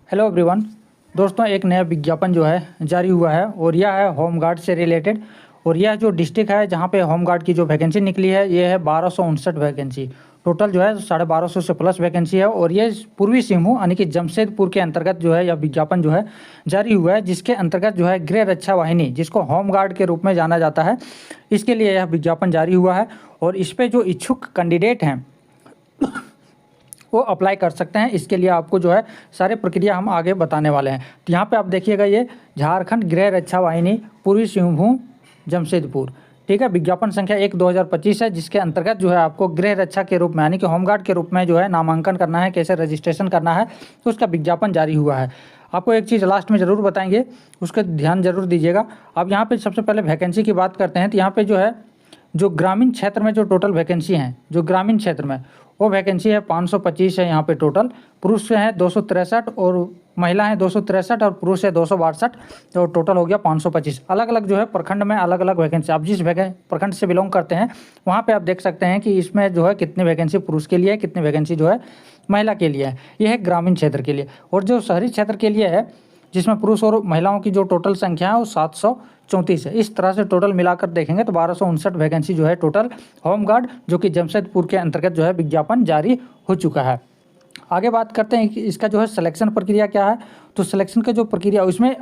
Hello everyone. दोस्तों, एक नया विज्ञापन जो है जारी हुआ है और यह है होमगार्ड से रिलेटेड। और यह जो डिस्ट्रिक्ट है जहां पे होमगार्ड की जो वैकेंसी निकली है ये है 1259 वैकेंसी। टोटल जो है 1250 से प्लस वैकेंसी है और ये पूर्वी सिंहभूम यानी कि जमशेदपुर के अंतर्गत जो है यह विज्ञापन जो है जारी हुआ है, जिसके अंतर्गत जो है गृह रक्षा वाहिनी, जिसको होमगार्ड के रूप में जाना जाता है, इसके लिए यह विज्ञापन जारी हुआ है। और इस पर जो इच्छुक कैंडिडेट हैं वो अप्लाई कर सकते हैं। इसके लिए आपको जो है सारे प्रक्रिया हम आगे बताने वाले हैं। तो यहाँ पे आप देखिएगा, ये झारखंड गृह रक्षा वाहिनी पूर्वी सिंहभूम जमशेदपुर, ठीक है। विज्ञापन संख्या 1/2025 है, जिसके अंतर्गत जो है आपको गृह रक्षा के रूप में यानी कि होमगार्ड के रूप में जो है नामांकन करना है, कैसे रजिस्ट्रेशन करना है, तो उसका विज्ञापन जारी हुआ है। आपको एक चीज़ लास्ट में ज़रूर बताएंगे, उसका ध्यान जरूर दीजिएगा। अब यहाँ पे सबसे पहले वैकेंसी की बात करते हैं। तो यहाँ पे जो है जो ग्रामीण क्षेत्र में जो टोटल वैकेंसी हैं, जो ग्रामीण क्षेत्र में वो वैकेंसी है 525 है। यहाँ पे टोटल पुरुष हैं 263 और महिला हैं 263 और पुरुष है 262, तो टोटल हो गया 525। अलग अलग जो है प्रखंड में अलग अलग वैकेंसी, आप जिस प्रखंड से बिलोंग करते हैं वहाँ पे आप देख सकते हैं कि इसमें जो है कितनी वैकेंसी पुरुष के लिए है, कितनी वैकेंसी जो है महिला के लिए है। ये है ग्रामीण क्षेत्र के लिए। और जो शहरी क्षेत्र के लिए है, जिसमें पुरुष और महिलाओं की जो टोटल संख्या है वो 734 है। इस तरह से टोटल मिलाकर देखेंगे तो 1259 वैकेंसी जो है टोटल होमगार्ड, जो कि जमशेदपुर के अंतर्गत जो है विज्ञापन जारी हो चुका है। आगे बात करते हैं कि इसका जो है सिलेक्शन प्रक्रिया क्या है। तो सिलेक्शन का जो प्रक्रिया उसमें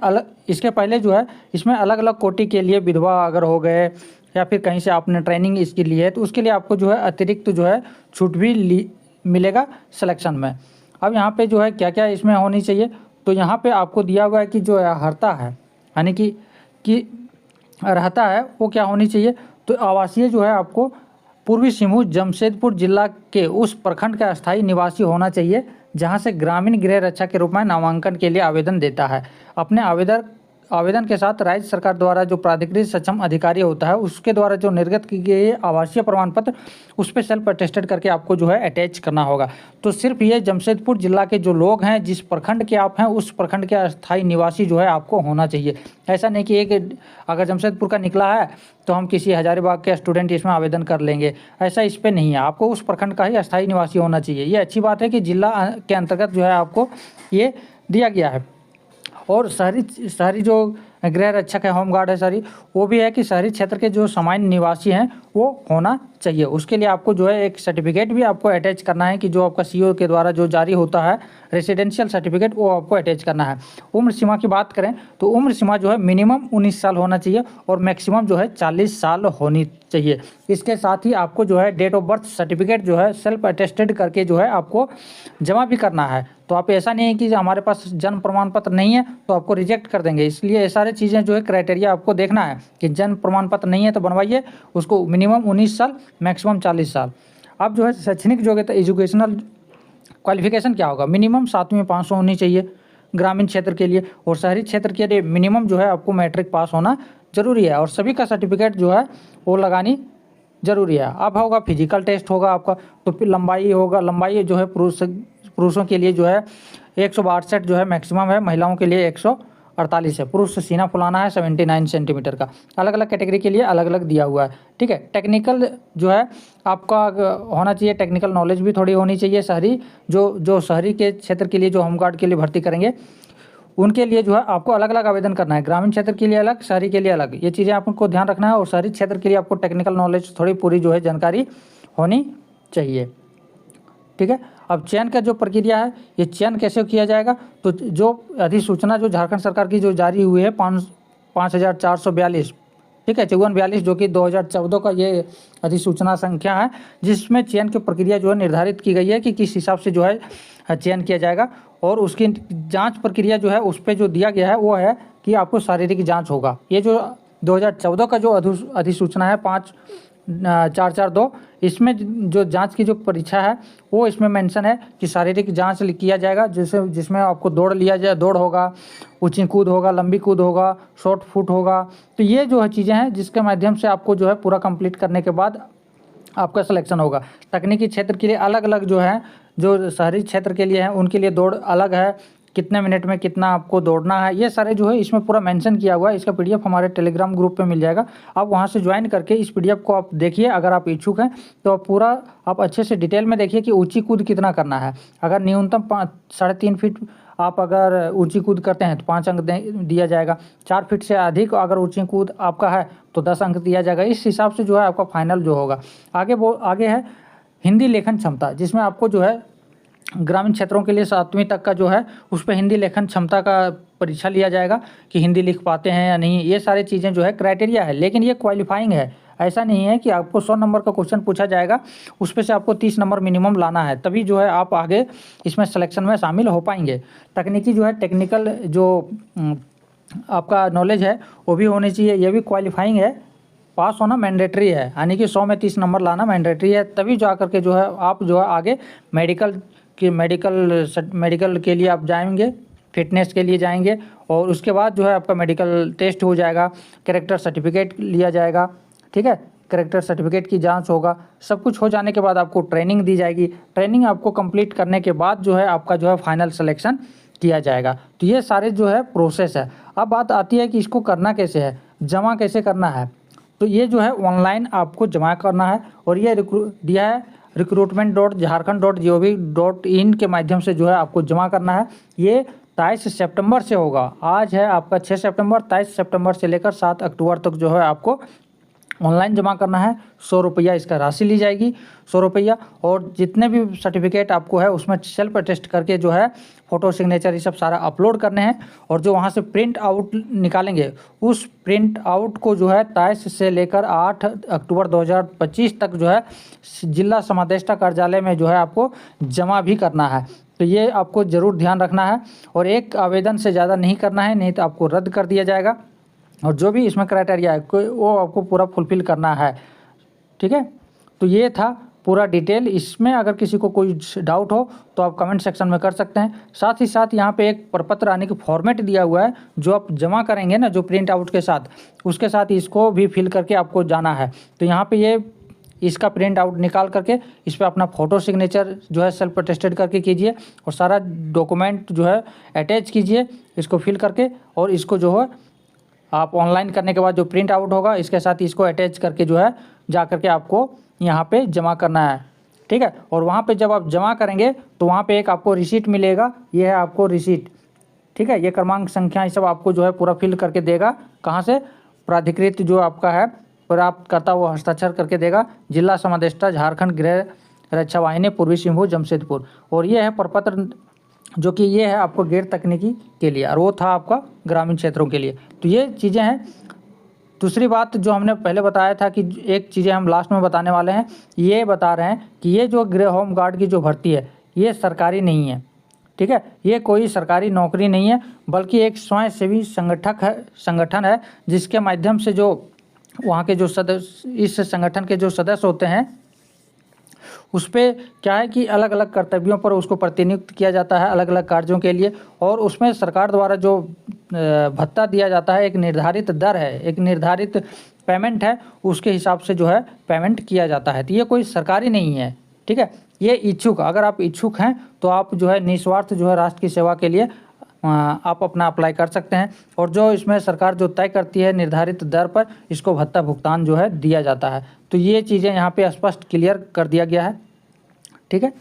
इसके पहले जो है इसमें अलग अलग कोटि के लिए, विधवा अगर हो गए या फिर कहीं से आपने ट्रेनिंग इसके लिए है, तो उसके लिए आपको जो है अतिरिक्त जो है छूट भी मिलेगा सिलेक्शन में। अब यहाँ पे जो है क्या क्या इसमें होनी चाहिए, तो यहाँ पे आपको दिया हुआ है कि जो अर्हता है यानी कि अर्हता है वो क्या होनी चाहिए। तो आवासीय जो है आपको पूर्वी सिंहभूम जमशेदपुर जिला के उस प्रखंड का अस्थायी निवासी होना चाहिए जहाँ से ग्रामीण गृह रक्षा के रूप में नामांकन के लिए आवेदन देता है। अपने आवेदन के साथ राज्य सरकार द्वारा जो प्राधिकृत सक्षम अधिकारी होता है उसके द्वारा जो निर्गत की गई आवासीय प्रमाण पत्र उस पर सेल्फ अटेस्टेड करके आपको जो है अटैच करना होगा। तो सिर्फ ये जमशेदपुर जिला के जो लोग हैं, जिस प्रखंड के आप हैं उस प्रखंड के अस्थायी निवासी जो है आपको होना चाहिए। ऐसा नहीं कि एक अगर जमशेदपुर का निकला है तो हम किसी हजारीबाग के स्टूडेंट इसमें आवेदन कर लेंगे, ऐसा इस पर नहीं है। आपको उस प्रखंड का ही अस्थायी निवासी होना चाहिए। ये अच्छी बात है कि जिला के अंतर्गत जो है आपको ये दिया गया है। और शहरी जो गृह रक्षक है, होमगार्ड है शहरी, वो भी है कि शहरी क्षेत्र के जो सामान्य निवासी हैं वो होना चाहिए। उसके लिए आपको जो है एक सर्टिफिकेट भी आपको अटैच करना है कि जो आपका सीओ के द्वारा जो जारी होता है रेसिडेंशियल सर्टिफिकेट, वो आपको अटैच करना है। उम्र सीमा की बात करें तो उम्र सीमा जो है मिनिमम 19 साल होना चाहिए और मैक्सिमम जो है 40 साल होनी चाहिए। इसके साथ ही आपको जो है डेट ऑफ बर्थ सर्टिफिकेट जो है सेल्फ अटेस्टेड करके जो है आपको जमा भी करना है। तो आप ऐसा नहीं है कि हमारे पास जन्म प्रमाण पत्र नहीं है तो आपको रिजेक्ट कर देंगे। इसलिए ये सारी चीज़ें जो है क्राइटेरिया आपको देखना है कि जन्म प्रमाण पत्र नहीं है तो बनवाइए उसको। मिनिमम 19 साल, मैक्सिमम 40 साल। अब जो है शैक्षणिक योग्यता, एजुकेशनल क्वालिफिकेशन क्या होगा, मिनिमम 7वीं पास होनी चाहिए ग्रामीण क्षेत्र के लिए। और शहरी क्षेत्र के लिए मिनिमम जो है आपको मैट्रिक पास होना जरूरी है। और सभी का सर्टिफिकेट जो है वो लगानी जरूरी है। अब होगा फिजिकल टेस्ट होगा आपका, तो फिर लंबाई होगा। लंबाई जो है पुरुषों के लिए जो है 162 जो है मैक्सिमम है, महिलाओं के लिए 148 है। पुरुष से सीना फुलाना है 79 सेंटीमीटर का। अलग अलग कैटेगरी के लिए अलग अलग दिया हुआ है, ठीक है। टेक्निकल जो है आपका होना चाहिए, टेक्निकल नॉलेज भी थोड़ी होनी चाहिए। शहरी जो शहरी के क्षेत्र के लिए जो होमगार्ड के लिए भर्ती करेंगे उनके लिए जो है आपको अलग अलग आवेदन करना है। ग्रामीण क्षेत्र के लिए अलग, शहरी के लिए अलग, ये चीज़ें आपको ध्यान रखना है। और शहरी क्षेत्र के लिए आपको टेक्निकल नॉलेज थोड़ी पूरी जो है जानकारी होनी चाहिए, ठीक है। अब चयन का जो प्रक्रिया है, ये चयन कैसे किया जाएगा, तो जो अधिसूचना जो झारखंड सरकार की जो जारी हुई है 5442, ठीक है, 5442, जो कि 2014 का ये अधिसूचना संख्या है, जिसमें चयन की प्रक्रिया जो है निर्धारित की गई है कि किस हिसाब से जो है चयन किया जाएगा। और उसकी जांच प्रक्रिया जो है उस पर जो दिया गया है वो है कि आपको शारीरिक जांच होगा। ये जो 2014 का जो अधिसूचना है 5442, इसमें जो जांच की जो परीक्षा है वो इसमें मेंशन है कि शारीरिक जांच किया जाएगा, जिसमें आपको दौड़ लिया जाए, दौड़ होगा, ऊंची कूद होगा, लंबी कूद होगा, शॉर्ट फुट होगा। तो ये जो है चीज़ें हैं जिसके माध्यम से आपको जो है पूरा कंप्लीट करने के बाद आपका सिलेक्शन होगा। तकनीकी क्षेत्र के लिए अलग अलग जो है, जो शहरी क्षेत्र के लिए है उनके लिए दौड़ अलग है, कितने मिनट में कितना आपको दौड़ना है, ये सारे जो है इसमें पूरा मेंशन किया हुआ है। इसका पीडीएफ हमारे टेलीग्राम ग्रुप पे मिल जाएगा, आप वहाँ से ज्वाइन करके इस पीडीएफ को आप देखिए। अगर आप इच्छुक हैं तो आप पूरा आप अच्छे से डिटेल में देखिए कि ऊंची कूद कितना करना है। अगर न्यूनतम 3.5 फीट आप अगर ऊंची कूद करते हैं तो 5 अंक दिया जाएगा। 4 फीट से अधिक अगर ऊंची कूद आपका है तो 10 अंक दिया जाएगा। इस हिसाब से जो है आपका फाइनल जो होगा। आगे है हिंदी लेखन क्षमता, जिसमें आपको जो है ग्रामीण क्षेत्रों के लिए 7वीं तक का जो है उस पर हिंदी लेखन क्षमता का परीक्षा लिया जाएगा कि हिंदी लिख पाते हैं या नहीं। ये सारी चीज़ें जो है क्राइटेरिया है, लेकिन ये क्वालिफाइंग है। ऐसा नहीं है कि आपको 100 नंबर का क्वेश्चन पूछा जाएगा उस पे से आपको 30 नंबर मिनिमम लाना है, तभी जो है आप आगे इसमें सिलेक्शन में शामिल हो पाएंगे। तकनीकी जो है टेक्निकल जो आपका नॉलेज है वो भी होनी चाहिए, ये भी क्वालिफाइंग है। पास होना मैंडेटरी है, यानी कि 100 में 30 नंबर लाना मैंडेटरी है, तभी जा करके जो है आप जो है आगे मेडिकल के लिए आप जाएंगे, फिटनेस के लिए जाएंगे। और उसके बाद जो है आपका मेडिकल टेस्ट हो जाएगा, कैरेक्टर सर्टिफिकेट लिया जाएगा, ठीक है, कैरेक्टर सर्टिफिकेट की जांच होगा। सब कुछ हो जाने के बाद आपको ट्रेनिंग दी जाएगी। ट्रेनिंग आपको कंप्लीट करने के बाद जो है आपका जो है फाइनल सिलेक्शन किया जाएगा। तो ये सारे जो है प्रोसेस है। अब बात आती है कि इसको करना कैसे है, जमा कैसे करना है। तो ये जो है ऑनलाइन आपको जमा करना है, और ये दिया है recruitment.jharkhand.gov.in के माध्यम से जो है आपको जमा करना है। ये 23 सितंबर से होगा। आज है आपका 6 सितंबर, 23 सितंबर से लेकर 7 अक्टूबर तक जो है आपको ऑनलाइन जमा करना है। 100 रुपया इसका राशि ली जाएगी, 100 रुपया। और जितने भी सर्टिफिकेट आपको है उसमें सेल्फ अटेस्ट करके जो है फ़ोटो सिग्नेचर ये सब सारा अपलोड करने हैं। और जो वहाँ से प्रिंट आउट निकालेंगे उस प्रिंट आउट को जो है 23 से लेकर 8 अक्टूबर 2025 तक जो है जिला समादेष्टा कार्यालय में जो है आपको जमा भी करना है। तो ये आपको ज़रूर ध्यान रखना है, और एक आवेदन से ज़्यादा नहीं करना है, नहीं तो आपको रद्द कर दिया जाएगा। और जो भी इसमें क्राइटेरिया है वो आपको पूरा फुलफ़िल करना है, ठीक है। तो ये था पूरा डिटेल। इसमें अगर किसी को कोई डाउट हो तो आप कमेंट सेक्शन में कर सकते हैं। साथ ही साथ यहाँ पे एक प्रपत्र आने की फॉर्मेट दिया हुआ है, जो आप जमा करेंगे ना, जो प्रिंट आउट के साथ, उसके साथ इसको भी फिल करके आपको जाना है। तो यहाँ पे ये इसका प्रिंट आउट निकाल करके इस पर अपना फ़ोटो सिग्नेचर जो है सेल्फ अटेस्टेड करके कीजिए, और सारा डॉक्यूमेंट जो है अटैच कीजिए इसको फिल करके। और इसको जो है आप ऑनलाइन करने के बाद जो प्रिंट आउट होगा इसके साथ इसको अटैच करके जो है जा करके आपको यहाँ पे जमा करना है, ठीक है। और वहाँ पे जब आप जमा करेंगे तो वहाँ पे एक आपको रिसीट मिलेगा, ये है आपको रिसीट, ठीक है। ये क्रमांक संख्या ये सब आपको जो है पूरा फिल करके देगा। कहाँ से? प्राधिकृत जो आपका है प्राप्त करता वो हस्ताक्षर करके देगा, जिला समादेष्टा झारखंड गृह रक्षा वाहिनी पूर्वी सिंहभूम जमशेदपुर। और ये है प्रपत्र जो कि ये है आपको गैर तकनीकी के लिए, और वो था आपका ग्रामीण क्षेत्रों के लिए। तो ये चीज़ें हैं। दूसरी बात जो हमने पहले बताया था कि एक चीज़ें हम लास्ट में बताने वाले हैं, ये बता रहे हैं कि ये जो गृह होम गार्ड की जो भर्ती है ये सरकारी नहीं है, ठीक है। ये कोई सरकारी नौकरी नहीं है, बल्कि एक स्वयंसेवी संगठन है, जिसके माध्यम से जो वहाँ के जो सदस्य, इस संगठन के जो सदस्य होते हैं, उस पर क्या है कि अलग अलग कर्तव्यों पर उसको प्रतिनियुक्त किया जाता है अलग अलग कार्यों के लिए। और उसमें सरकार द्वारा जो भत्ता दिया जाता है एक निर्धारित दर है, एक निर्धारित पेमेंट है, उसके हिसाब से जो है पेमेंट किया जाता है। तो ये कोई सरकारी नहीं है, ठीक है। ये इच्छुक, अगर आप इच्छुक हैं तो आप जो है निस्वार्थ जो है राष्ट्र की सेवा के लिए आप अपना अप्लाई कर सकते हैं। और जो इसमें सरकार जो तय करती है निर्धारित दर पर, इसको भत्ता भुगतान जो है दिया जाता है। तो ये चीज़ें यहाँ पे स्पष्ट क्लियर कर दिया गया है, ठीक है।